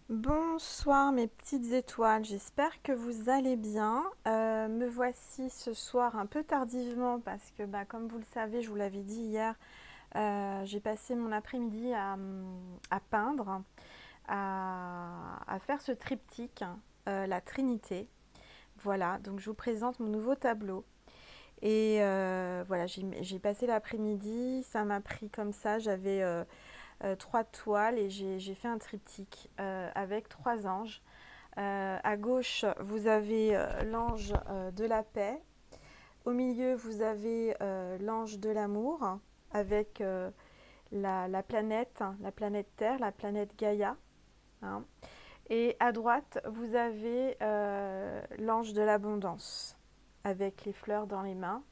Bonsoir mes petites étoiles, j'espère que vous allez bien. Me voici ce soir un peu tardivement parce que comme vous le savez, je vous l'avais dit hier, j'ai passé mon après-midi à peindre, à faire ce triptyque, la Trinité. Voilà, donc je vous présente mon nouveau tableau. Et voilà, j'ai passé l'après-midi, ça m'a pris comme ça, j'avais 3 toiles et j'ai fait un triptyque avec 3 anges. À gauche, vous avez l'ange de la paix. Au milieu, vous avez l'ange de l'amour avec la planète, la planète Terre, la planète Gaïa, hein. Et à droite, vous avez l'ange de l'abondance avec les fleurs dans les mains.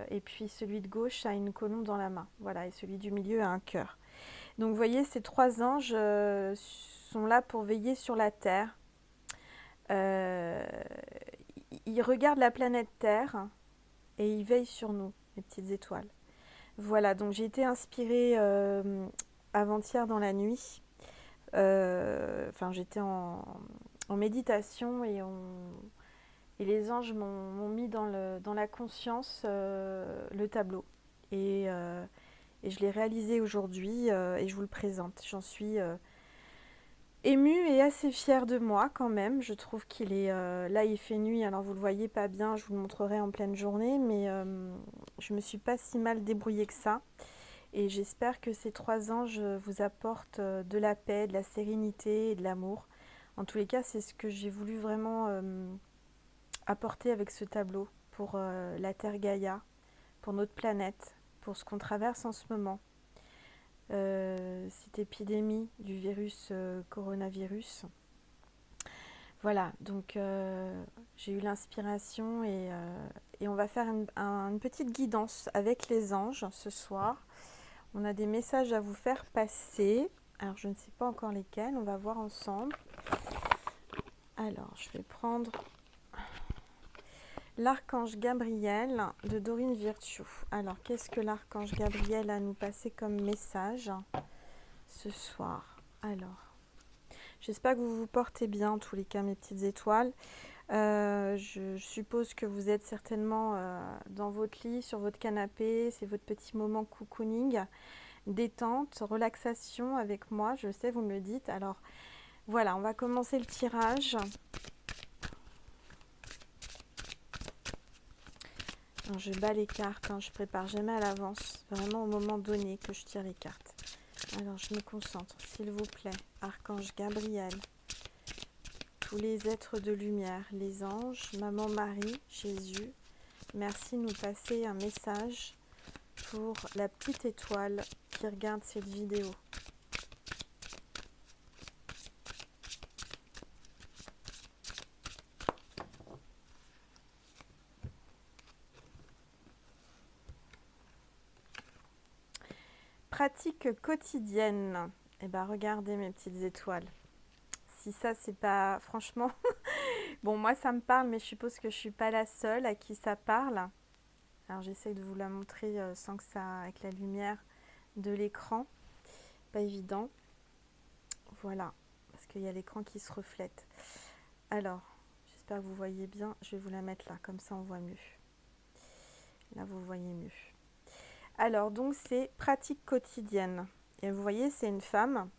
Et puis celui de gauche a une colombe dans la main. Voilà, et celui du milieu a un cœur. Donc vous voyez, ces 3 anges sont là pour veiller sur la Terre. Euh, ils regardent la planète Terre et ils veillent sur nous, les petites étoiles. Voilà, donc j'ai été inspirée avant-hier dans la nuit. Enfin, j'étais en méditation et les anges m'ont mis dans la conscience le tableau. Et je l'ai réalisé aujourd'hui et je vous le présente. J'en suis émue et assez fière de moi quand même. Je trouve qu'il est... là, il fait nuit, alors vous le voyez pas bien, je vous le montrerai en pleine journée, mais je me suis pas si mal débrouillée que ça. Et j'espère que ces 3 anges vous apportent de la paix, de la sérénité et de l'amour. En tous les cas, c'est ce que j'ai voulu vraiment apporter avec ce tableau pour la Terre Gaïa, pour notre planète, pour ce qu'on traverse en ce moment. Cette épidémie du virus coronavirus. Voilà, donc j'ai eu l'inspiration et on va faire une petite guidance avec les anges ce soir. On a des messages à vous faire passer. Alors je ne sais pas encore lesquels, on va voir ensemble. Alors je vais prendre l'archange Gabriel de Dorine Virtue. Alors qu'est-ce que l'archange Gabriel a à nous passer comme message ce soir? Alors, j'espère que vous vous portez bien en tous les cas mes petites étoiles. Je suppose que vous êtes certainement dans votre lit, sur votre canapé, c'est votre petit moment cocooning, détente, relaxation avec moi, je sais, vous me le dites. Alors voilà, on va commencer le tirage. Alors, je bats les cartes, hein, je prépare jamais à l'avance, vraiment au moment donné que je tire les cartes. Alors je me concentre, s'il vous plaît, archange Gabriel, tous les êtres de lumière, les anges, Maman Marie, Jésus, merci de nous passer un message pour la petite étoile qui regarde cette vidéo. Pratique quotidienne. Eh ben regardez mes petites étoiles. Si ça c'est pas... Franchement, bon moi ça me parle mais je suppose que je suis pas la seule à qui ça parle. Alors j'essaie de vous la montrer sans que ça... avec la lumière de l'écran. Pas évident. Voilà, parce qu'il y a l'écran qui se reflète. Alors, j'espère que vous voyez bien. Je vais vous la mettre là, comme ça on voit mieux. Là vous voyez mieux. Alors donc c'est pratique quotidienne. Et vous voyez c'est une femme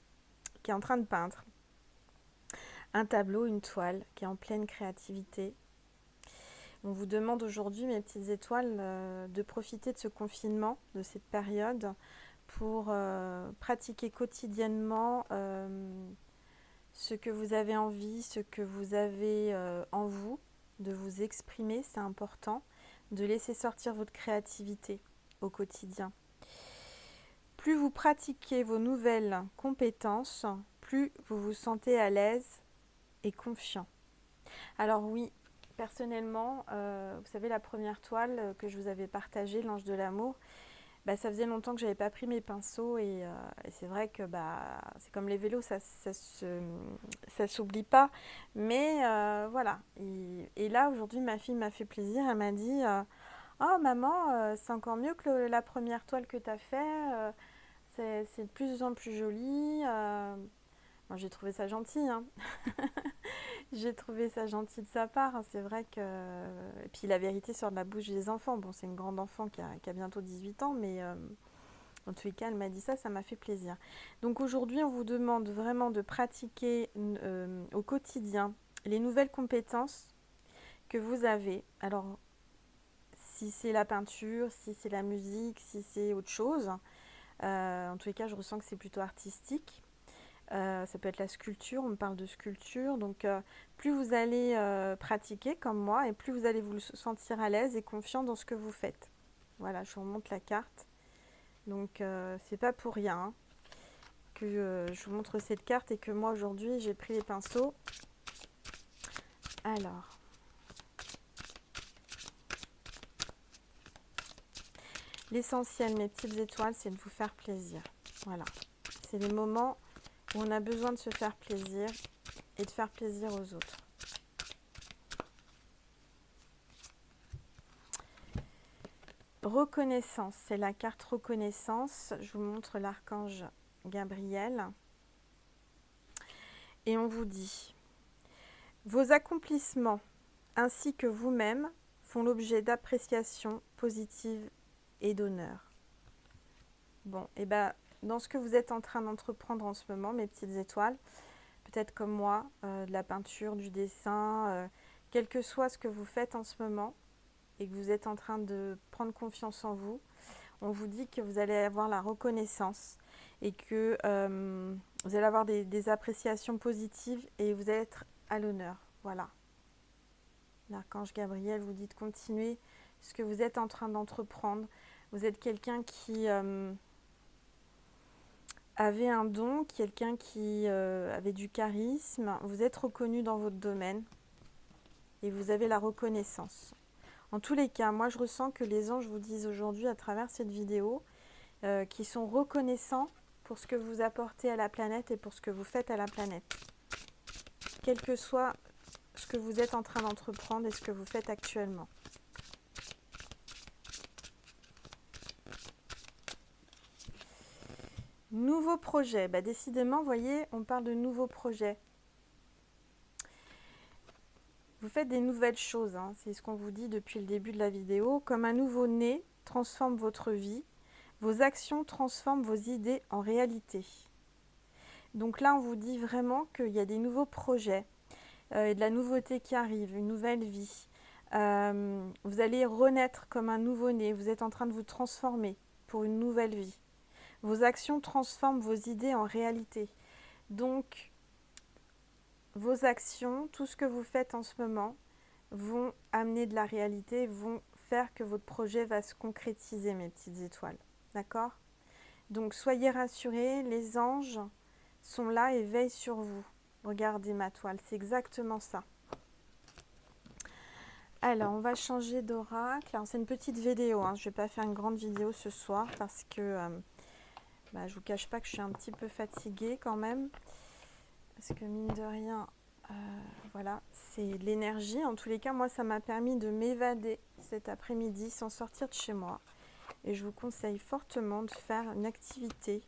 qui est en train de peindre un tableau, une toile, qui est en pleine créativité. On vous demande aujourd'hui, mes petites étoiles, de profiter de ce confinement, de cette période, pour pratiquer quotidiennement ce que vous avez envie, ce que vous avez en vous, de vous exprimer, c'est important, de laisser sortir votre créativité au quotidien. Plus vous pratiquez vos nouvelles compétences, plus vous vous sentez à l'aise et confiant. Alors oui, personnellement, vous savez la première toile que je vous avais partagée, l'ange de l'amour, ça faisait longtemps que j'avais pas pris mes pinceaux et c'est vrai que c'est comme les vélos, ça s'oublie pas. Mais voilà. Et là aujourd'hui, ma fille m'a fait plaisir. Elle m'a dit oh maman, c'est encore mieux que la première toile que tu as fait. C'est de plus en plus joli. Enfin, j'ai trouvé ça gentil, hein. J'ai trouvé ça gentil de sa part, hein. C'est vrai que... Et puis la vérité sort de la bouche des enfants. Bon, c'est une grande enfant qui a bientôt 18 ans, mais en tous les cas, elle m'a dit ça m'a fait plaisir. Donc aujourd'hui, on vous demande vraiment de pratiquer au quotidien les nouvelles compétences que vous avez. Alors, si c'est la peinture, si c'est la musique, si c'est autre chose, en tous les cas, je ressens que c'est plutôt artistique. Ça peut être la sculpture, on me parle de sculpture. Donc, plus vous allez pratiquer comme moi et plus vous allez vous sentir à l'aise et confiant dans ce que vous faites. Voilà, je vous remonte la carte. Donc, c'est pas pour rien hein, que je vous montre cette carte et que moi aujourd'hui j'ai pris les pinceaux. Alors, l'essentiel, mes petites étoiles, c'est de vous faire plaisir. Voilà, c'est les moments où on a besoin de se faire plaisir et de faire plaisir aux autres. Reconnaissance, c'est la carte reconnaissance. Je vous montre l'archange Gabriel. Et on vous dit, vos accomplissements ainsi que vous-même font l'objet d'appréciation positive et d'honneur. Bon, et bien, dans ce que vous êtes en train d'entreprendre en ce moment, mes petites étoiles, peut-être comme moi, de la peinture, du dessin, quel que soit ce que vous faites en ce moment, et que vous êtes en train de prendre confiance en vous, on vous dit que vous allez avoir la reconnaissance et que vous allez avoir des appréciations positives et vous allez être à l'honneur. Voilà. L'archange Gabriel vous dit de continuer ce que vous êtes en train d'entreprendre. Vous êtes quelqu'un qui avait un don, quelqu'un qui avait du charisme. Vous êtes reconnu dans votre domaine et vous avez la reconnaissance. En tous les cas, moi je ressens que les anges vous disent aujourd'hui à travers cette vidéo qu'ils sont reconnaissants pour ce que vous apportez à la planète et pour ce que vous faites à la planète. Quel que soit ce que vous êtes en train d'entreprendre et ce que vous faites actuellement. Nouveau projet. Bah, décidément, vous voyez, on parle de nouveaux projets. Vous faites des nouvelles choses, hein. C'est ce qu'on vous dit depuis le début de la vidéo. Comme un nouveau-né transforme votre vie, vos actions transforment vos idées en réalité. Donc là, on vous dit vraiment qu'il y a des nouveaux projets et de la nouveauté qui arrive, une nouvelle vie. Vous allez renaître comme un nouveau-né. Vous êtes en train de vous transformer pour une nouvelle vie. Vos actions transforment vos idées en réalité. Donc, vos actions, tout ce que vous faites en ce moment, vont amener de la réalité, vont faire que votre projet va se concrétiser, mes petites étoiles. D'accord ? Donc, soyez rassurés, les anges sont là et veillent sur vous. Regardez ma toile, c'est exactement ça. Alors, on va changer d'oracle. C'est une petite vidéo, hein. Je ne vais pas faire une grande vidéo ce soir parce que je ne vous cache pas que je suis un petit peu fatiguée quand même. Parce que mine de rien, voilà, c'est de l'énergie. En tous les cas, moi, ça m'a permis de m'évader cet après-midi sans sortir de chez moi. Et je vous conseille fortement de faire une activité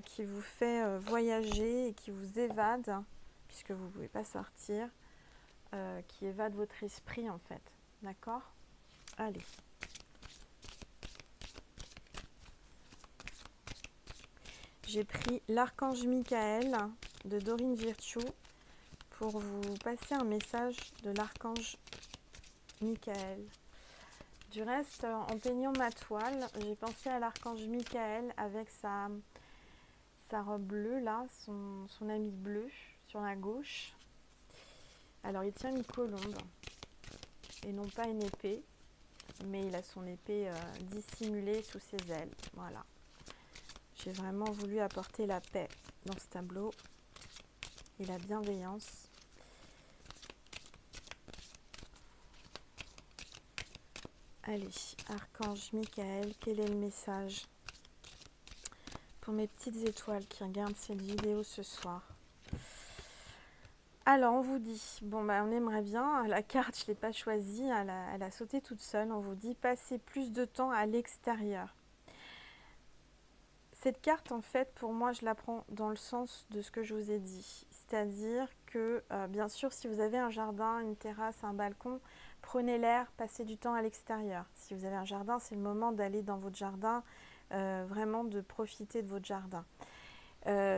qui vous fait voyager et qui vous évade, puisque vous ne pouvez pas sortir, qui évade votre esprit en fait. D'accord ? Allez. J'ai pris l'archange Michael de Dorine Virtue pour vous passer un message de l'archange Michael. Du reste, en peignant ma toile, j'ai pensé à l'archange Michael avec sa robe bleue, là, son habit bleu sur la gauche. Alors, il tient une colombe et non pas une épée, mais il a son épée dissimulée sous ses ailes. Voilà. J'ai vraiment voulu apporter la paix dans ce tableau et la bienveillance. Allez, archange Michael, quel est le message pour mes petites étoiles qui regardent cette vidéo ce soir? Alors, on vous dit, on aimerait bien, la carte, je ne l'ai pas choisie, elle a sauté toute seule. On vous dit, passez plus de temps à l'extérieur. Cette carte, en fait, pour moi, je la prends dans le sens de ce que je vous ai dit. C'est-à-dire que, bien sûr, si vous avez un jardin, une terrasse, un balcon, prenez l'air, passez du temps à l'extérieur. Si vous avez un jardin, c'est le moment d'aller dans votre jardin, vraiment de profiter de votre jardin.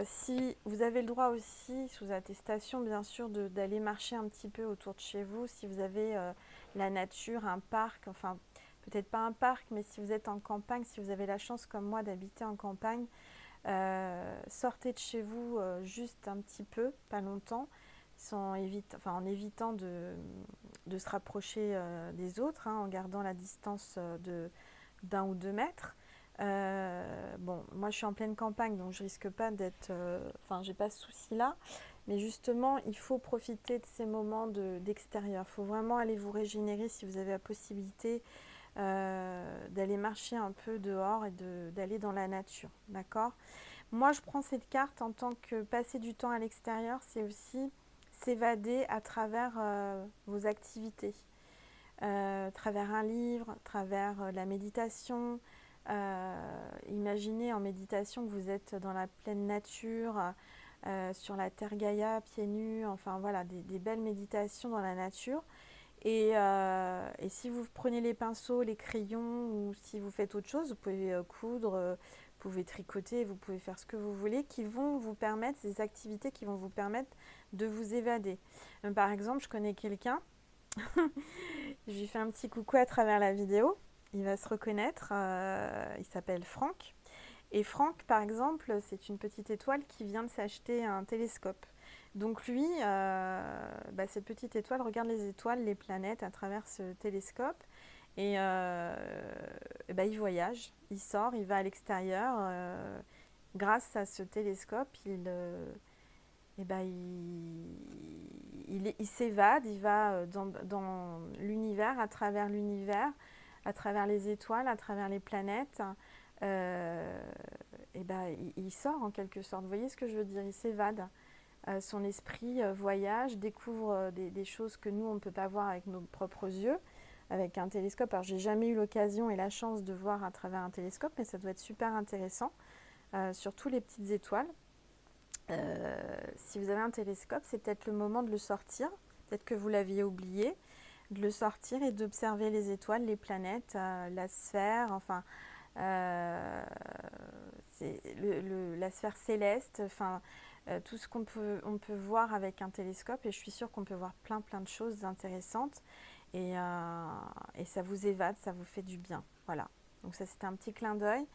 Si vous avez le droit aussi, sous attestation bien sûr, d'aller marcher un petit peu autour de chez vous, si vous avez la nature, un parc, enfin peut-être pas un parc, mais si vous êtes en campagne, si vous avez la chance comme moi d'habiter en campagne, sortez de chez vous juste un petit peu, pas longtemps, en évitant de se rapprocher des autres, hein, en gardant la distance d'un ou 2 mètres. Bon, moi je suis en pleine campagne, donc je risque pas d'être. Enfin, j'ai pas ce souci-là. Mais justement, il faut profiter de ces moments d'extérieur. Il faut vraiment aller vous régénérer si vous avez la possibilité d'aller marcher un peu dehors et d'aller dans la nature. D'accord? Moi, je prends cette carte en tant que passer du temps à l'extérieur, c'est aussi s'évader à travers vos activités, à travers un livre, à travers la méditation. Imaginez en méditation que vous êtes dans la pleine nature, sur la terre Gaïa, pieds nus, enfin voilà, des belles méditations dans la nature. Et si vous prenez les pinceaux, les crayons, ou si vous faites autre chose, vous pouvez coudre, vous pouvez tricoter, vous pouvez faire ce que vous voulez, qui vont vous permettre, ces activités qui vont vous permettre de vous évader. Par exemple, je connais quelqu'un, je lui fais un petit coucou à travers la vidéo, il va se reconnaître, il s'appelle Franck. Et Franck, par exemple, c'est une petite étoile qui vient de s'acheter un télescope. Donc lui, cette petite étoile regarde les étoiles, les planètes à travers ce télescope. Il voyage, il sort, il va à l'extérieur. Grâce à ce télescope, il s'évade, il va dans l'univers, à travers les étoiles, à travers les planètes. Il sort en quelque sorte. Vous voyez ce que je veux dire? Il s'évade. Son esprit voyage, découvre des choses que nous, on ne peut pas voir avec nos propres yeux, avec un télescope. Alors, j'ai jamais eu l'occasion et la chance de voir à travers un télescope, mais ça doit être super intéressant, surtout les petites étoiles. Si vous avez un télescope, c'est peut-être le moment de le sortir. Peut-être que vous l'aviez oublié, de le sortir et d'observer les étoiles, les planètes, la sphère, enfin, la sphère céleste, enfin, tout ce on peut voir avec un télescope. Et je suis sûre qu'on peut voir plein de choses intéressantes. Et ça vous évade, ça vous fait du bien. Voilà. Donc ça, c'était un petit clin d'œil.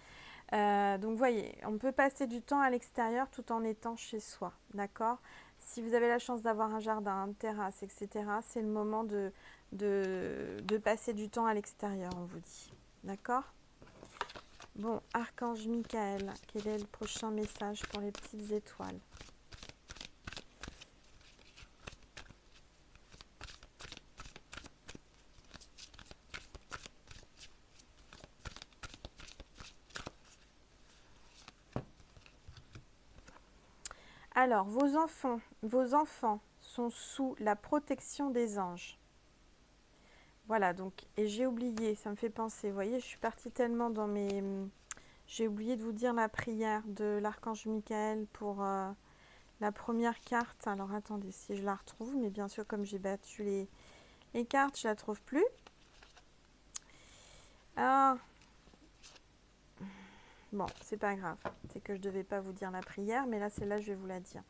Donc vous voyez, on peut passer du temps à l'extérieur tout en étant chez soi, d'accord? Si vous avez la chance d'avoir un jardin, une terrasse, etc., c'est le moment de passer du temps à l'extérieur, on vous dit, d'accord? Bon, Archange Michael, quel est le prochain message pour les petites étoiles? Alors, vos enfants sont sous la protection des anges. Voilà, donc, et j'ai oublié, ça me fait penser, vous voyez, je suis partie tellement dans mes... J'ai oublié de vous dire la prière de l'archange Michael pour la première carte. Alors, attendez, si je la retrouve, mais bien sûr, comme j'ai battu les cartes, je la trouve plus. Ah, bon, c'est pas grave, c'est que je devais pas vous dire la prière, mais là, celle-là, je vais vous la dire.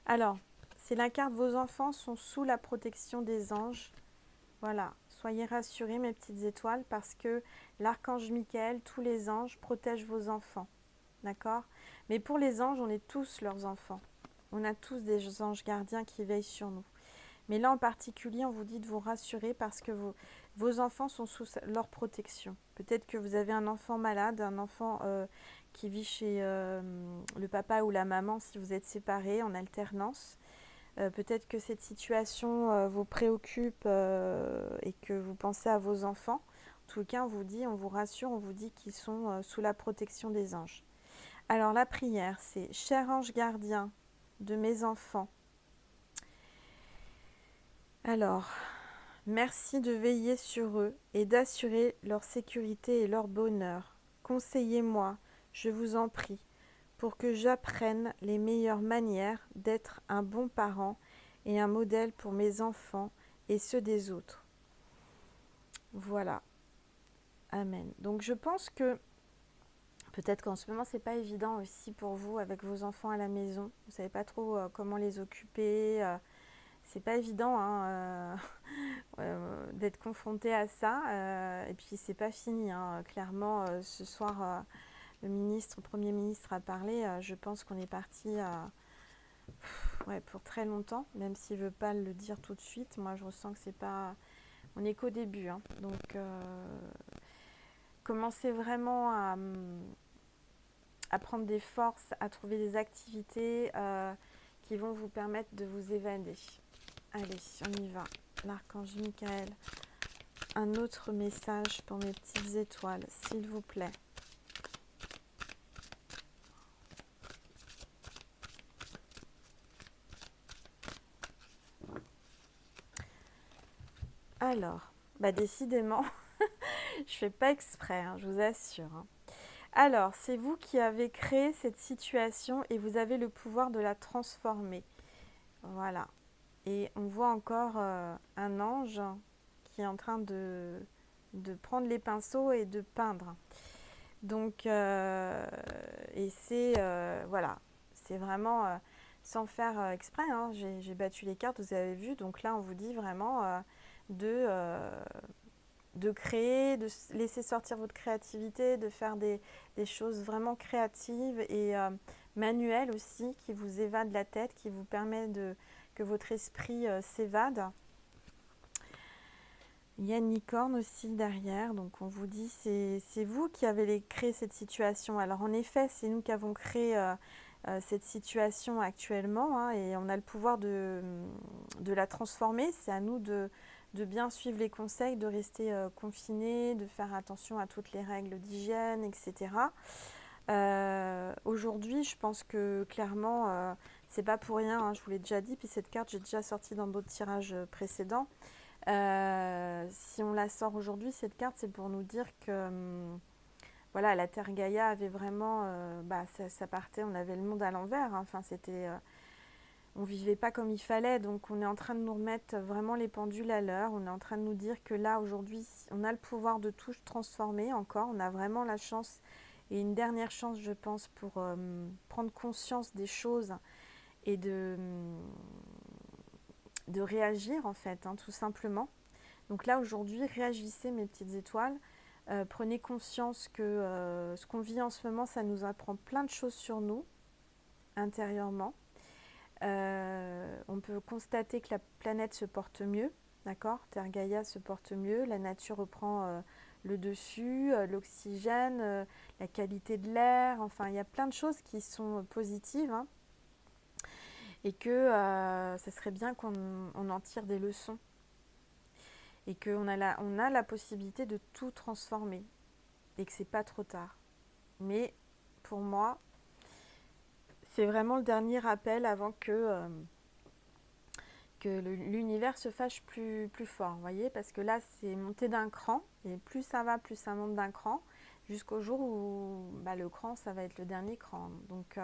Alors, c'est la carte « Vos enfants sont sous la protection des anges ». Voilà, soyez rassurés mes petites étoiles parce que l'archange Michael, tous les anges protègent vos enfants. D'accord? Mais pour les anges, on est tous leurs enfants. On a tous des anges gardiens qui veillent sur nous. Mais là en particulier, on vous dit de vous rassurer parce que vos enfants sont sous leur protection. Peut-être que vous avez un enfant malade, un enfant qui vit chez le papa ou la maman si vous êtes séparés en alternance. Peut-être que cette situation vous préoccupe et que vous pensez à vos enfants. En tout cas, on vous rassure, on vous dit qu'ils sont sous la protection des anges. Alors la prière, c'est « Cher ange gardien de mes enfants, alors, merci de veiller sur eux et d'assurer leur sécurité et leur bonheur. Conseillez-moi, je vous en prie, pour que j'apprenne les meilleures manières d'être un bon parent et un modèle pour mes enfants et ceux des autres. Voilà. Amen. Donc je pense que peut-être qu'en ce moment c'est pas évident aussi pour vous avec vos enfants à la maison. Vous savez pas trop comment les occuper. C'est pas évident hein, d'être confronté à ça. Et puis c'est pas fini. Hein. Clairement, ce soir, le Premier ministre a parlé. Je pense qu'on est parti pour très longtemps, même s'il veut pas le dire tout de suite. Moi, je ressens que c'est pas. On n'est qu'au début. Hein. Donc, commencez vraiment à prendre des forces, à trouver des activités qui vont vous permettre de vous évader. Allez, on y va. L'archange Michael, un autre message pour mes petites étoiles, s'il vous plaît. Alors, décidément, je fais pas exprès, hein, je vous assure. Hein. Alors, c'est vous qui avez créé cette situation et vous avez le pouvoir de la transformer. Voilà. Et on voit encore un ange qui est en train de prendre les pinceaux et de peindre. Donc, et c'est voilà, c'est vraiment sans faire exprès. Hein, j'ai battu les cartes, vous avez vu. Donc là, on vous dit vraiment de créer, de laisser sortir votre créativité, de faire des choses vraiment créatives et manuelles aussi, qui vous évadent la tête, qui vous permet que votre esprit s'évade. Il y a une licorne aussi derrière, donc on vous dit c'est vous qui avez créé cette situation. Alors en effet, c'est nous qui avons créé cette situation actuellement hein, et on a le pouvoir de la transformer. C'est à nous de bien suivre les conseils, de rester confinés, de faire attention à toutes les règles d'hygiène, etc. Aujourd'hui, je pense que clairement, c'est pas pour rien, hein, je vous l'ai déjà dit, puis cette carte, j'ai déjà sorti dans d'autres tirages précédents. Si on la sort aujourd'hui, cette carte, c'est pour nous dire que voilà, la Terre Gaïa avait vraiment, ça partait, on avait le monde à l'envers. Hein, enfin, c'était, on vivait pas comme il fallait, donc on est en train de nous remettre vraiment les pendules à l'heure. On est en train de nous dire que là, aujourd'hui, on a le pouvoir de tout transformer encore. On a vraiment la chance et une dernière chance, je pense, pour prendre conscience des choses et de réagir en fait, hein, tout simplement. Donc là aujourd'hui, réagissez mes petites étoiles, prenez conscience que ce qu'on vit en ce moment, ça nous apprend plein de choses sur nous, intérieurement. On peut constater que la planète se porte mieux, d'accord ? Terre Gaïa se porte mieux, la nature reprend le dessus, l'oxygène, la qualité de l'air, enfin il y a plein de choses qui sont positives, hein, et que ça serait bien qu'on en tire des leçons et qu'on a la possibilité de tout transformer et que c'est pas trop tard. Mais pour moi, c'est vraiment le dernier rappel avant que l'univers se fâche plus fort, vous voyez, parce que là c'est monté d'un cran et plus ça va, plus ça monte d'un cran jusqu'au jour où le cran, ça va être le dernier cran. Donc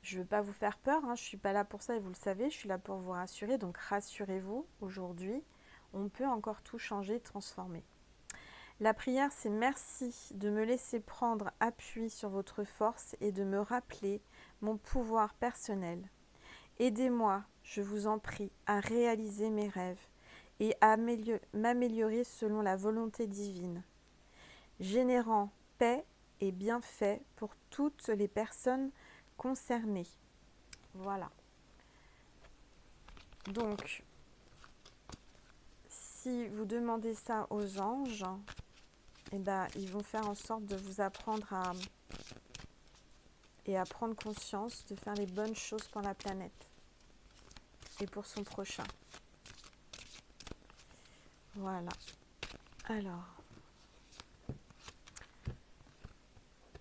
je ne veux pas vous faire peur, hein, je ne suis pas là pour ça et vous le savez, je suis là pour vous rassurer. Donc rassurez-vous, aujourd'hui, on peut encore tout changer, transformer. La prière, c'est merci de me laisser prendre appui sur votre force et de me rappeler mon pouvoir personnel. Aidez-moi, je vous en prie, à réaliser mes rêves et à m'améliorer selon la volonté divine, générant paix et bienfaits pour toutes les personnes concernées. Voilà. Donc, si vous demandez ça aux anges, ils vont faire en sorte de vous apprendre à prendre conscience, de faire les bonnes choses pour la planète et pour son prochain. Voilà. Alors,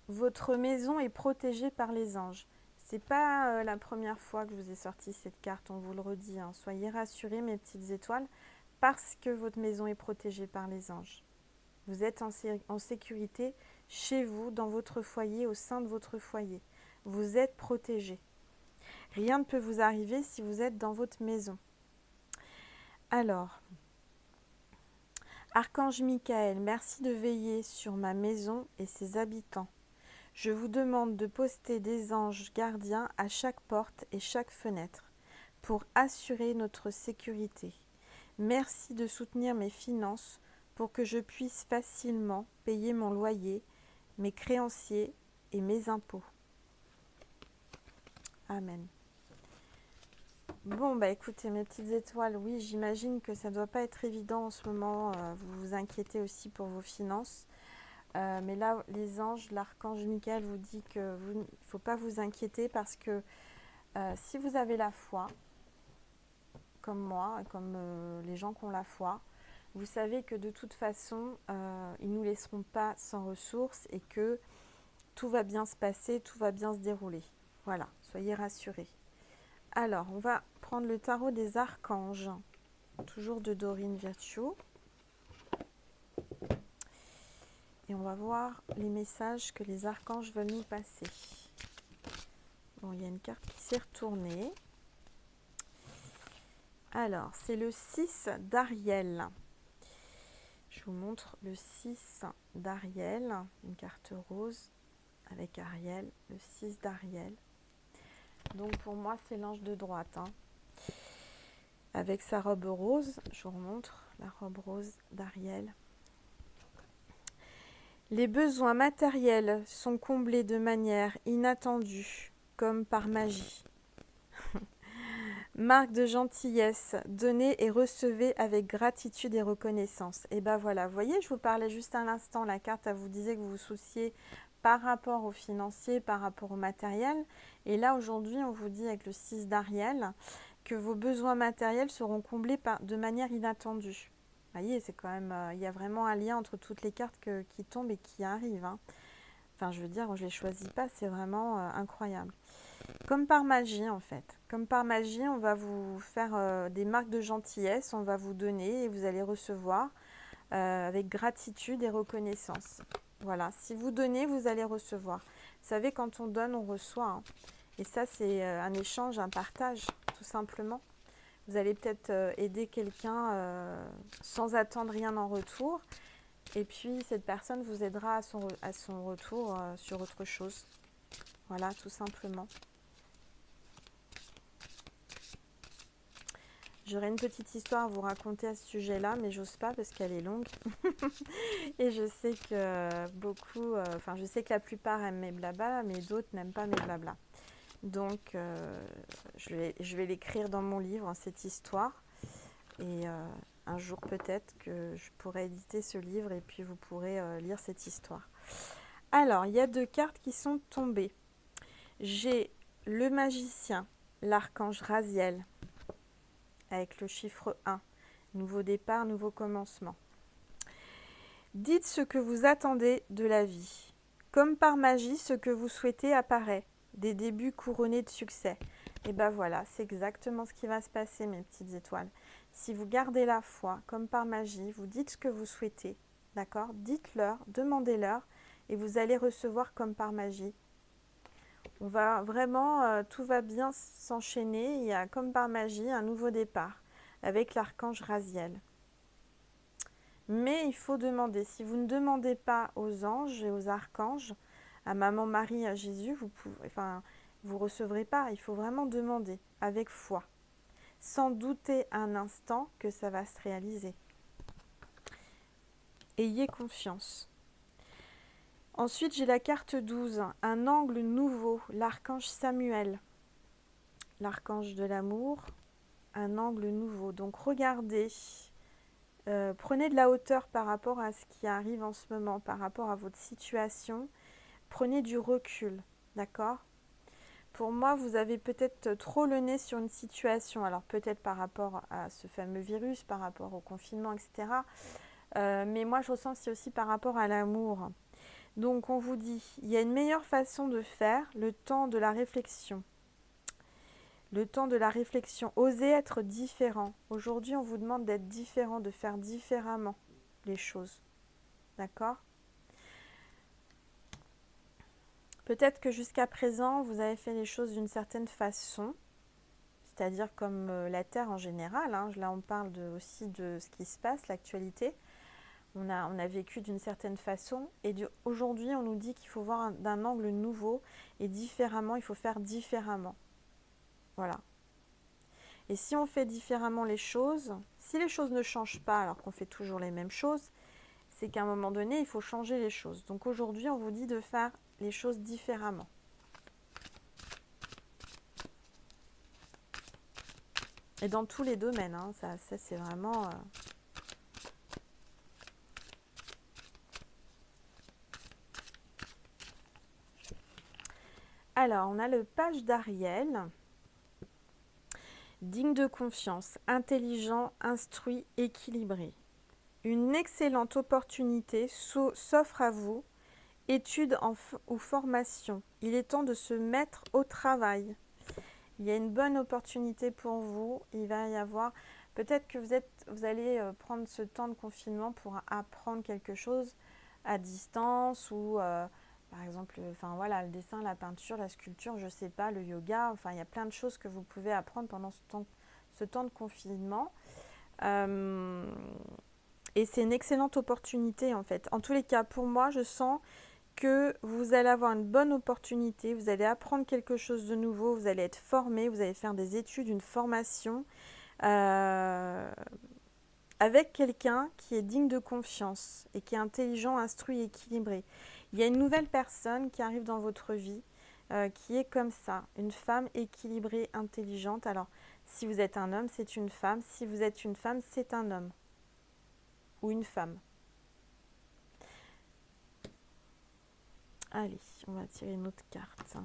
votre maison est protégée par les anges. C'est pas la première fois que je vous ai sorti cette carte, on vous le redit. Hein. Soyez rassurés, mes petites étoiles, parce que votre maison est protégée par les anges. Vous êtes en sécurité chez vous, dans votre foyer, au sein de votre foyer. Vous êtes protégé. Rien ne peut vous arriver si vous êtes dans votre maison. Alors, Archange Michael, merci de veiller sur ma maison et ses habitants. Je vous demande de poster des anges gardiens à chaque porte et chaque fenêtre pour assurer notre sécurité. Merci de soutenir mes finances pour que je puisse facilement payer mon loyer, mes créanciers et mes impôts. Amen. Bon, bah écoutez, mes petites étoiles, oui, j'imagine que ça ne doit pas être évident en ce moment. Vous vous inquiétez aussi pour vos finances. Mais là, les anges, l'archange Michael vous dit qu'il ne faut pas vous inquiéter parce que si vous avez la foi, comme moi, comme les gens qui ont la foi, vous savez que de toute façon, ils ne nous laisseront pas sans ressources et que tout va bien se passer, tout va bien se dérouler. Voilà, soyez rassurés. Alors, on va prendre le tarot des archanges, toujours de Dorine Virtue. Et on va voir les messages que les archanges veulent nous passer. Bon, il y a une carte qui s'est retournée. Alors, c'est le 6 d'Ariel. Je vous montre le 6 d'Ariel, une carte rose avec Ariel, le 6 d'Ariel. Donc pour moi, c'est l'ange de droite. Avec sa robe rose, je vous remontre la robe rose d'Ariel. Les besoins matériels sont comblés de manière inattendue, comme par magie. Marque de gentillesse, donnez et recevez avec gratitude et reconnaissance. Et ben voilà, vous voyez, je vous parlais juste à l'instant, la carte, elle vous disait que vous vous souciez par rapport au financier, par rapport au matériel. Et là, aujourd'hui, on vous dit avec le 6 d'Ariel que vos besoins matériels seront comblés de manière inattendue. Vous voyez, c'est quand même, il y a vraiment un lien entre toutes les cartes qui tombent et qui arrivent. Enfin, je veux dire, je ne les choisis pas, c'est vraiment incroyable. Comme par magie, en fait. Comme par magie, on va vous faire des marques de gentillesse, on va vous donner et vous allez recevoir avec gratitude et reconnaissance. Voilà, si vous donnez, vous allez recevoir. Vous savez, quand on donne, on reçoit. Et ça, c'est un échange, un partage, tout simplement. Vous allez peut-être aider quelqu'un sans attendre rien en retour. Et puis, cette personne vous aidera à son retour sur autre chose. Voilà, tout simplement. J'aurais une petite histoire à vous raconter à ce sujet-là, mais j'ose pas parce qu'elle est longue. Et je sais que beaucoup, je sais que la plupart aiment mes blabla, mais d'autres n'aiment pas mes blabla. Donc, je vais l'écrire dans mon livre, cette histoire. Et un jour, peut-être que je pourrai éditer ce livre et puis vous pourrez lire cette histoire. Alors, il y a 2 cartes qui sont tombées. J'ai le magicien, l'archange Raziel, avec le chiffre 1. Nouveau départ, nouveau commencement. Dites ce que vous attendez de la vie. Comme par magie, ce que vous souhaitez apparaît. Des débuts couronnés de succès. Et ben voilà, c'est exactement ce qui va se passer, mes petites étoiles. Si vous gardez la foi, comme par magie, vous dites ce que vous souhaitez. D'accord? Dites-leur, demandez-leur, et vous allez recevoir comme par magie. On va vraiment, tout va bien s'enchaîner. Il y a comme par magie un nouveau départ avec l'archange Raziel. Mais il faut demander. Si vous ne demandez pas aux anges et aux archanges, à Maman Marie, à Jésus, vous recevrez pas. Il faut vraiment demander avec foi, sans douter un instant que ça va se réaliser. Ayez confiance. Ensuite, j'ai la carte 12, un angle nouveau, l'archange Samuel, l'archange de l'amour, un angle nouveau. Donc regardez, prenez de la hauteur par rapport à ce qui arrive en ce moment, par rapport à votre situation. Prenez du recul, d'accord? Pour moi, vous avez peut-être trop le nez sur une situation, alors peut-être par rapport à ce fameux virus, par rapport au confinement, etc. Mais moi, je ressens que c'est aussi par rapport à l'amour. Donc on vous dit, il y a une meilleure façon de faire, le temps de la réflexion. Le temps de la réflexion, osez être différent. Aujourd'hui, on vous demande d'être différent, de faire différemment les choses. D'accord? Peut-être que jusqu'à présent, vous avez fait les choses d'une certaine façon, c'est-à-dire comme la Terre en général, hein. Là, on parle aussi de ce qui se passe, l'actualité. On a vécu d'une certaine façon et aujourd'hui, on nous dit qu'il faut voir d'un angle nouveau et différemment, il faut faire différemment. Voilà. Et si on fait différemment les choses, si les choses ne changent pas alors qu'on fait toujours les mêmes choses, c'est qu'à un moment donné, il faut changer les choses. Donc aujourd'hui, on vous dit de faire les choses différemment. Et dans tous les domaines, hein, ça c'est vraiment... Alors, on a le page d'Ariel. Digne de confiance, intelligent, instruit, équilibré. Une excellente opportunité s'offre à vous. Études ou formation. Il est temps de se mettre au travail. Il y a une bonne opportunité pour vous. Il va y avoir... Peut-être que vous allez prendre ce temps de confinement pour apprendre quelque chose à distance ou... par exemple, enfin voilà, le dessin, la peinture, la sculpture, je sais pas, le yoga, enfin il y a plein de choses que vous pouvez apprendre pendant ce temps de confinement. Et c'est une excellente opportunité en fait. En tous les cas, pour moi, je sens que vous allez avoir une bonne opportunité, vous allez apprendre quelque chose de nouveau, vous allez être formé, vous allez faire des études, une formation avec quelqu'un qui est digne de confiance et qui est intelligent, instruit et équilibré. Il y a une nouvelle personne qui arrive dans votre vie qui est comme ça, une femme équilibrée, intelligente. Alors, si vous êtes un homme, c'est une femme. Si vous êtes une femme, c'est un homme ou une femme. Allez, on va tirer une autre carte.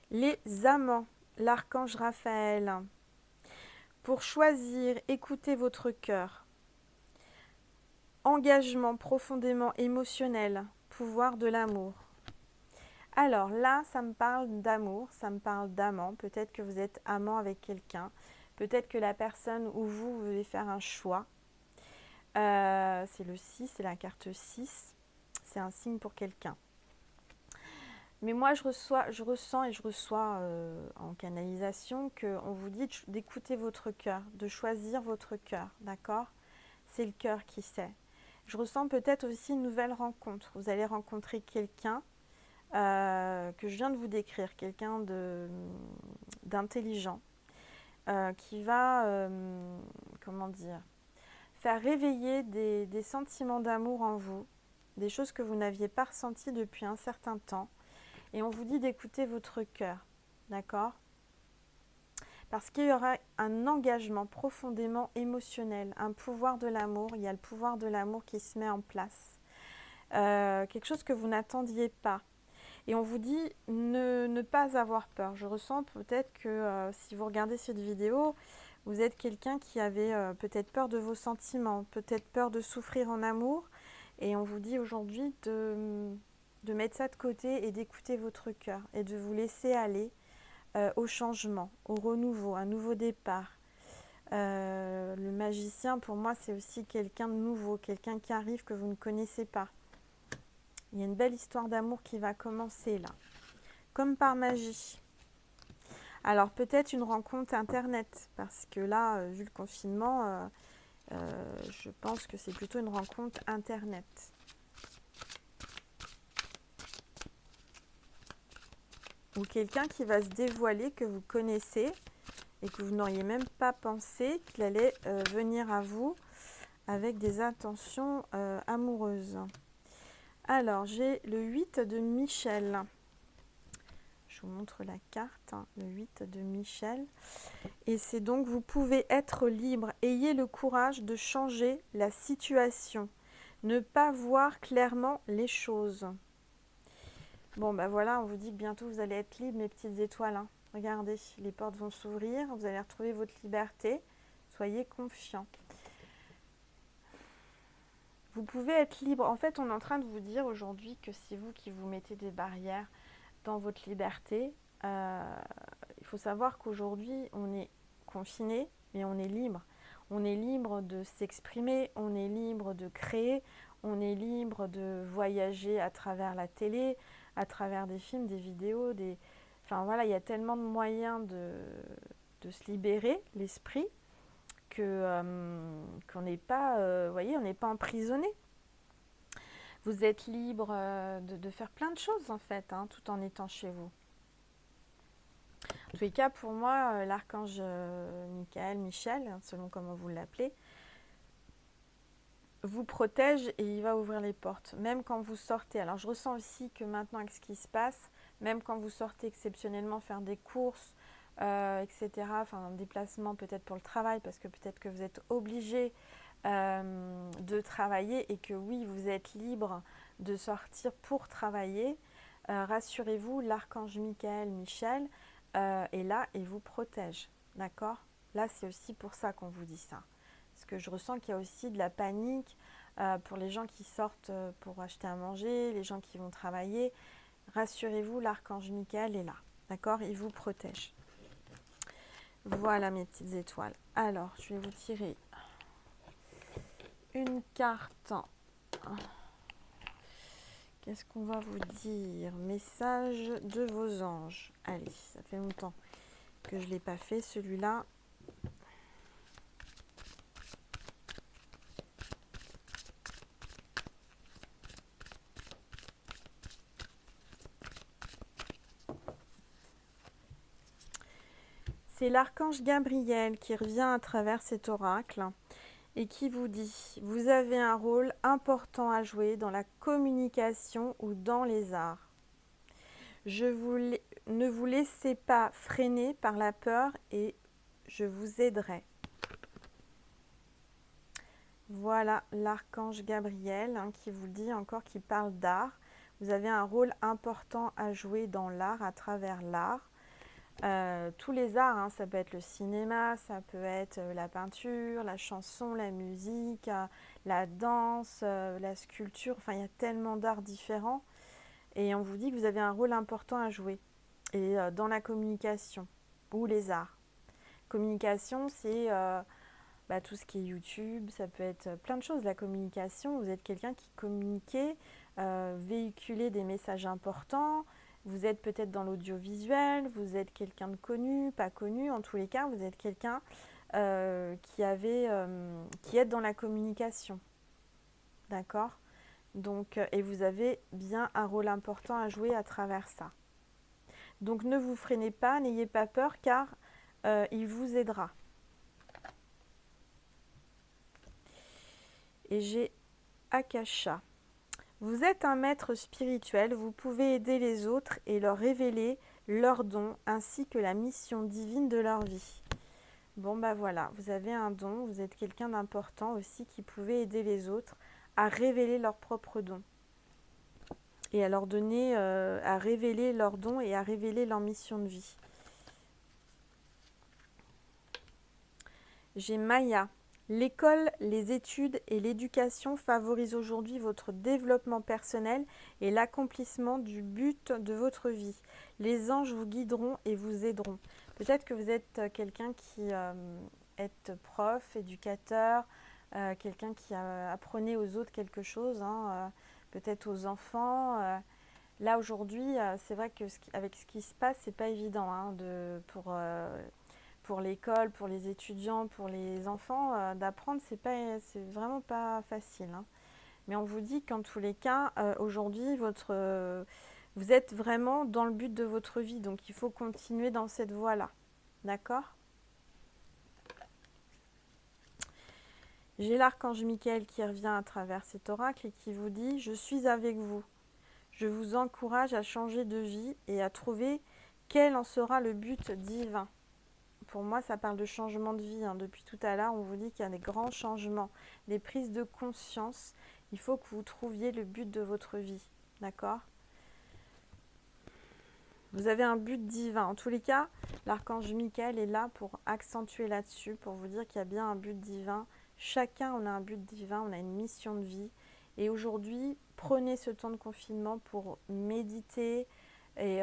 Les amants, l'archange Raphaël. Pour choisir, écoutez votre cœur. Engagement profondément émotionnel, pouvoir de l'amour. Alors là, ça me parle d'amour, ça me parle d'amant. Peut-être que vous êtes amant avec quelqu'un. Peut-être que la personne ou vous voulez faire un choix. C'est le 6, c'est la carte 6. C'est un signe pour quelqu'un. Mais moi, je ressens en canalisation qu'on vous dit d'écouter votre cœur, de choisir votre cœur, d'accord? C'est le cœur qui sait. Je ressens peut-être aussi une nouvelle rencontre. Vous allez rencontrer quelqu'un que je viens de vous décrire, quelqu'un d'intelligent, qui va, comment dire, faire réveiller des sentiments d'amour en vous, des choses que vous n'aviez pas ressenties depuis un certain temps. Et on vous dit d'écouter votre cœur, d'accord? Parce qu'il y aura un engagement profondément émotionnel, un pouvoir de l'amour. Il y a le pouvoir de l'amour qui se met en place. Quelque chose que vous n'attendiez pas. Et on vous dit ne pas avoir peur. Je ressens peut-être que si vous regardez cette vidéo, vous êtes quelqu'un qui avait peut-être peur de vos sentiments, peut-être peur de souffrir en amour. Et on vous dit aujourd'hui de mettre ça de côté et d'écouter votre cœur et de vous laisser aller au changement, au renouveau, un nouveau départ. Le magicien, pour moi, c'est aussi quelqu'un de nouveau, quelqu'un qui arrive que vous ne connaissez pas. Il y a une belle histoire d'amour qui va commencer là, comme par magie. Alors peut-être une rencontre internet, parce que là, vu le confinement, je pense que c'est plutôt une rencontre internet. Ou quelqu'un qui va se dévoiler, que vous connaissez et que vous n'auriez même pas pensé qu'il allait venir à vous avec des intentions amoureuses. Alors, j'ai le 8 de Michel. Je vous montre la carte, hein, le 8 de Michel. Et c'est donc, vous pouvez être libre. Ayez le courage de changer la situation. Ne pas voir clairement les choses. Bon, ben voilà, on vous dit que bientôt vous allez être libre, mes petites étoiles. Hein. Regardez, les portes vont s'ouvrir, vous allez retrouver votre liberté. Soyez confiants. Vous pouvez être libre. En fait, on est en train de vous dire aujourd'hui que c'est vous qui vous mettez des barrières dans votre liberté. Il faut savoir qu'aujourd'hui, on est confiné, mais on est libre. On est libre de s'exprimer, on est libre de créer, On est libre de voyager à travers la télé, à travers des films, des vidéos, des... Enfin voilà, il y a tellement de moyens de se libérer l'esprit que qu'on n'est pas, vous voyez, on n'est pas emprisonné. Vous êtes libre de faire plein de choses en fait, hein, tout en étant chez vous. En tous les cas, pour moi, l'archange Michael, Michel, selon comment vous l'appelez, vous protège et il va ouvrir les portes, même quand vous sortez. Alors je ressens aussi que maintenant avec ce qui se passe, même quand vous sortez exceptionnellement faire des courses, etc., enfin un déplacement peut-être pour le travail, parce que peut-être que vous êtes obligé de travailler et que oui, vous êtes libre de sortir pour travailler, rassurez-vous, l'archange Michael, Michel, est là et vous protège, d'accord? Là, c'est aussi pour ça qu'on vous dit ça. Parce que je ressens qu'il y a aussi de la panique pour les gens qui sortent pour acheter à manger, les gens qui vont travailler. Rassurez-vous, l'archange Michael est là, d'accord? Il vous protège. Voilà mes petites étoiles. Alors, je vais vous tirer une carte. Qu'est-ce qu'on va vous dire? Message de vos anges. Allez, ça fait longtemps que je ne l'ai pas fait celui-là. C'est l'archange Gabriel qui revient à travers cet oracle et qui vous dit: vous avez un rôle important à jouer dans la communication ou dans les arts. Ne vous laissez pas freiner par la peur et je vous aiderai. Voilà l'archange Gabriel qui vous dit encore, qui parle d'art. Vous avez un rôle important à jouer dans l'art, à travers l'art. Tous les arts, ça peut être le cinéma, ça peut être la peinture, la chanson, la musique, la danse, la sculpture. Enfin, il y a tellement d'arts différents. Et on vous dit que vous avez un rôle important à jouer. Et dans la communication ou les arts. Communication, c'est tout ce qui est YouTube, ça peut être plein de choses. La communication, vous êtes quelqu'un qui communiquait, véhiculait des messages importants. Vous êtes peut-être dans l'audiovisuel, vous êtes quelqu'un de connu, pas connu. En tous les cas, vous êtes quelqu'un qui est dans la communication. D'accord? Donc, et vous avez bien un rôle important à jouer à travers ça. Donc ne vous freinez pas, n'ayez pas peur car il vous aidera. Et j'ai Akasha. Vous êtes un maître spirituel, vous pouvez aider les autres et leur révéler leurs dons ainsi que la mission divine de leur vie. Bon voilà, vous avez un don, vous êtes quelqu'un d'important aussi qui pouvait aider les autres à révéler leurs propres dons. Et à leur donner, à révéler leurs dons et à révéler leur mission de vie. J'ai Maya. L'école, les études et l'éducation favorisent aujourd'hui votre développement personnel et l'accomplissement du but de votre vie. Les anges vous guideront et vous aideront. Peut-être que vous êtes quelqu'un qui est prof, éducateur, quelqu'un qui apprenait aux autres quelque chose, peut-être aux enfants. Là aujourd'hui, c'est vrai que avec ce qui se passe, c'est pas évident pour l'école, pour les étudiants, pour les enfants, d'apprendre, c'est vraiment pas facile. Mais on vous dit qu'en tous les cas, aujourd'hui, vous êtes vraiment dans le but de votre vie. Donc il faut continuer dans cette voie-là. D'accord? J'ai l'archange Michael qui revient à travers cet oracle et qui vous dit: je suis avec vous. Je vous encourage à changer de vie et à trouver quel en sera le but divin. Pour moi, ça parle de changement de vie. Depuis tout à l'heure, on vous dit qu'il y a des grands changements, des prises de conscience. Il faut que vous trouviez le but de votre vie. D'accord? Vous avez un but divin. En tous les cas, l'archange Michael est là pour accentuer là-dessus, pour vous dire qu'il y a bien un but divin. Chacun, on a un but divin, on a une mission de vie. Et aujourd'hui, prenez ce temps de confinement pour méditer et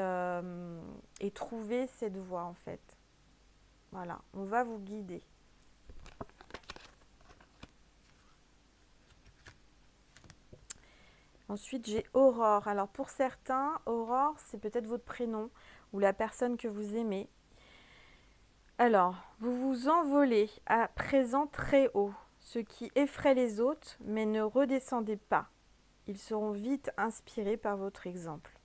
trouver cette voie en fait. Voilà, on va vous guider. Ensuite, j'ai Aurore. Alors pour certains, Aurore, c'est peut-être votre prénom ou la personne que vous aimez. Alors, vous vous envolez à présent très haut, ce qui effraie les autres, mais ne redescendez pas. Ils seront vite inspirés par votre exemple.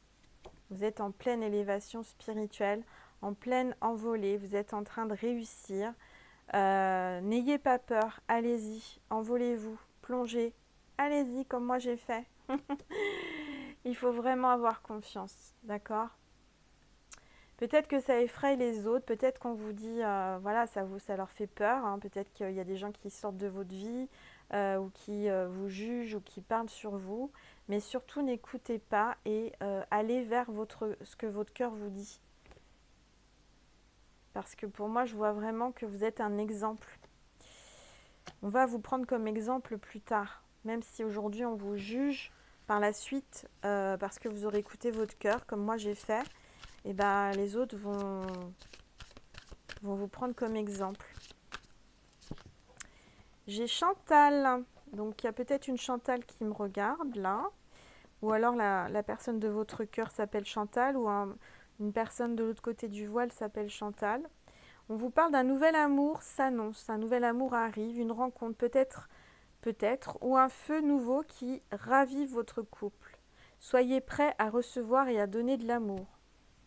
Vous êtes en pleine élévation spirituelle, en pleine envolée, vous êtes en train de réussir. N'ayez pas peur, allez-y, envolez-vous, plongez, allez-y comme moi j'ai fait. Il faut vraiment avoir confiance, d'accord? Peut-être que ça effraie les autres, peut-être qu'on vous dit, voilà, ça leur fait peur, hein. Peut-être qu'il y a des gens qui sortent de votre vie ou qui vous jugent ou qui parlent sur vous, mais surtout n'écoutez pas et allez vers ce que votre cœur vous dit. Parce que pour moi, je vois vraiment que vous êtes un exemple. On va vous prendre comme exemple plus tard, même si aujourd'hui on vous juge par la suite parce que vous aurez écouté votre cœur, comme moi j'ai fait. Et ben, les autres vont vous prendre comme exemple. J'ai Chantal, donc il y a peut-être une Chantal qui me regarde là, ou alors la personne de votre cœur s'appelle Chantal, ou une personne de l'autre côté du voile s'appelle Chantal. On vous parle d'un nouvel amour s'annonce, un nouvel amour arrive, une rencontre peut-être, ou un feu nouveau qui ravive votre couple. Soyez prêts à recevoir et à donner de l'amour.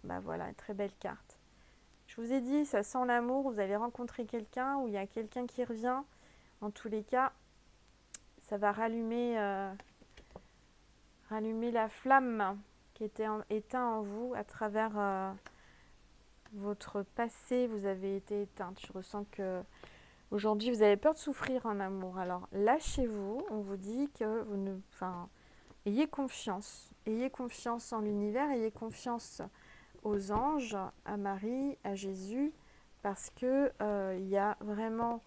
Ben voilà, une très belle carte. Je vous ai dit, ça sent l'amour, vous allez rencontrer quelqu'un ou il y a quelqu'un qui revient. En tous les cas, ça va rallumer la flamme qui était éteinte en vous à travers votre passé. Vous avez été éteinte. Je ressens que aujourd'hui, vous avez peur de souffrir en amour. Alors, lâchez-vous. On vous dit que vous ne... Enfin, ayez confiance. Ayez confiance en l'univers. Ayez confiance aux anges, à Marie, à Jésus, parce que il y a vraiment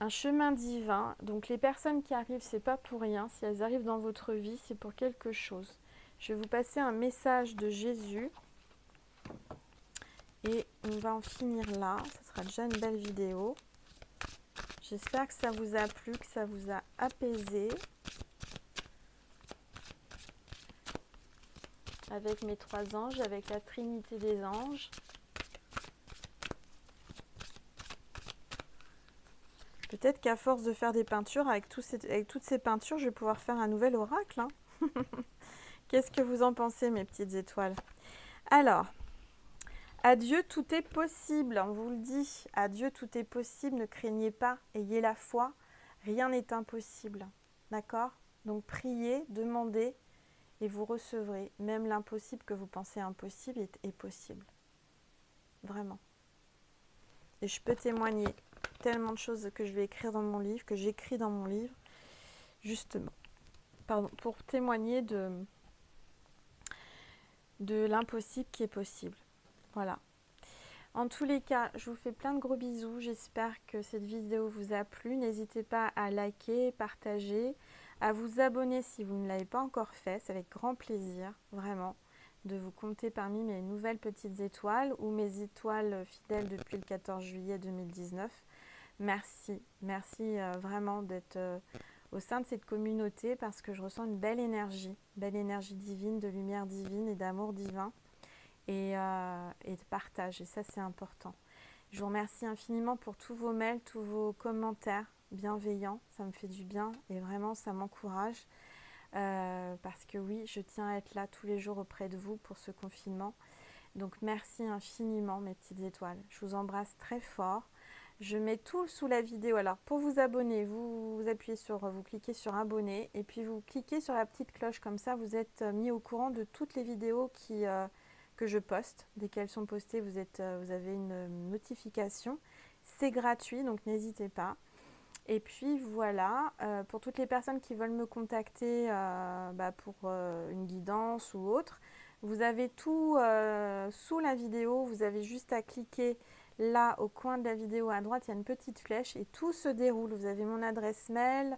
un chemin divin. Donc les personnes qui arrivent, c'est pas pour rien. Si elles arrivent dans votre vie, c'est pour quelque chose. Je vais vous passer un message de Jésus et on va en finir là. Ce sera déjà une belle vidéo. J'espère que ça vous a plu, que ça vous a apaisé. Avec mes 3 anges, avec la Trinité des anges. Peut-être qu'à force de faire des peintures, avec toutes ces peintures, je vais pouvoir faire un nouvel oracle. Hein. Qu'est-ce que vous en pensez, mes petites étoiles? Alors, à Dieu, tout est possible, on vous le dit. À Dieu, tout est possible, ne craignez pas, ayez la foi. Rien n'est impossible, d'accord? Donc, priez, demandez et vous recevrez. Même l'impossible que vous pensez impossible est possible. Vraiment. Et je peux témoigner tellement de choses que je vais écrire dans mon livre, que j'écris dans mon livre, justement. Pardon, pour témoigner de l'impossible qui est possible. Voilà. En tous les cas, je vous fais plein de gros bisous. J'espère que cette vidéo vous a plu. N'hésitez pas à liker, partager, à vous abonner si vous ne l'avez pas encore fait. C'est avec grand plaisir, vraiment, de vous compter parmi mes nouvelles petites étoiles ou mes étoiles fidèles depuis le 14 juillet 2019. Merci, merci vraiment d'être au sein de cette communauté parce que je ressens une belle énergie divine, de lumière divine et d'amour divin et de partage. Et ça, c'est important. Je vous remercie infiniment pour tous vos mails, tous vos commentaires bienveillants. Ça me fait du bien et vraiment, ça m'encourage parce que oui, je tiens à être là tous les jours auprès de vous pour ce confinement. Donc, merci infiniment, mes petites étoiles. Je vous embrasse très fort. Je mets tout sous la vidéo. Alors pour vous abonner, vous cliquez sur abonner et puis vous cliquez sur la petite cloche. Comme ça, vous êtes mis au courant de toutes les vidéos que je poste. Dès qu'elles sont postées, vous avez une notification. C'est gratuit, donc n'hésitez pas. Et puis voilà, pour toutes les personnes qui veulent me contacter pour une guidance ou autre, vous avez tout sous la vidéo. Vous avez juste à cliquer là, au coin de la vidéo à droite, il y a une petite flèche et tout se déroule. Vous avez mon adresse mail,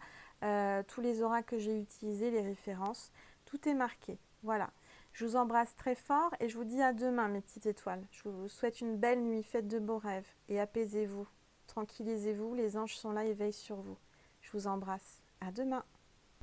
tous les oracles que j'ai utilisés, les références. Tout est marqué. Voilà. Je vous embrasse très fort et je vous dis à demain, mes petites étoiles. Je vous souhaite une belle nuit, faites de beaux rêves et apaisez-vous. Tranquillisez-vous, les anges sont là et veillent sur vous. Je vous embrasse. À demain.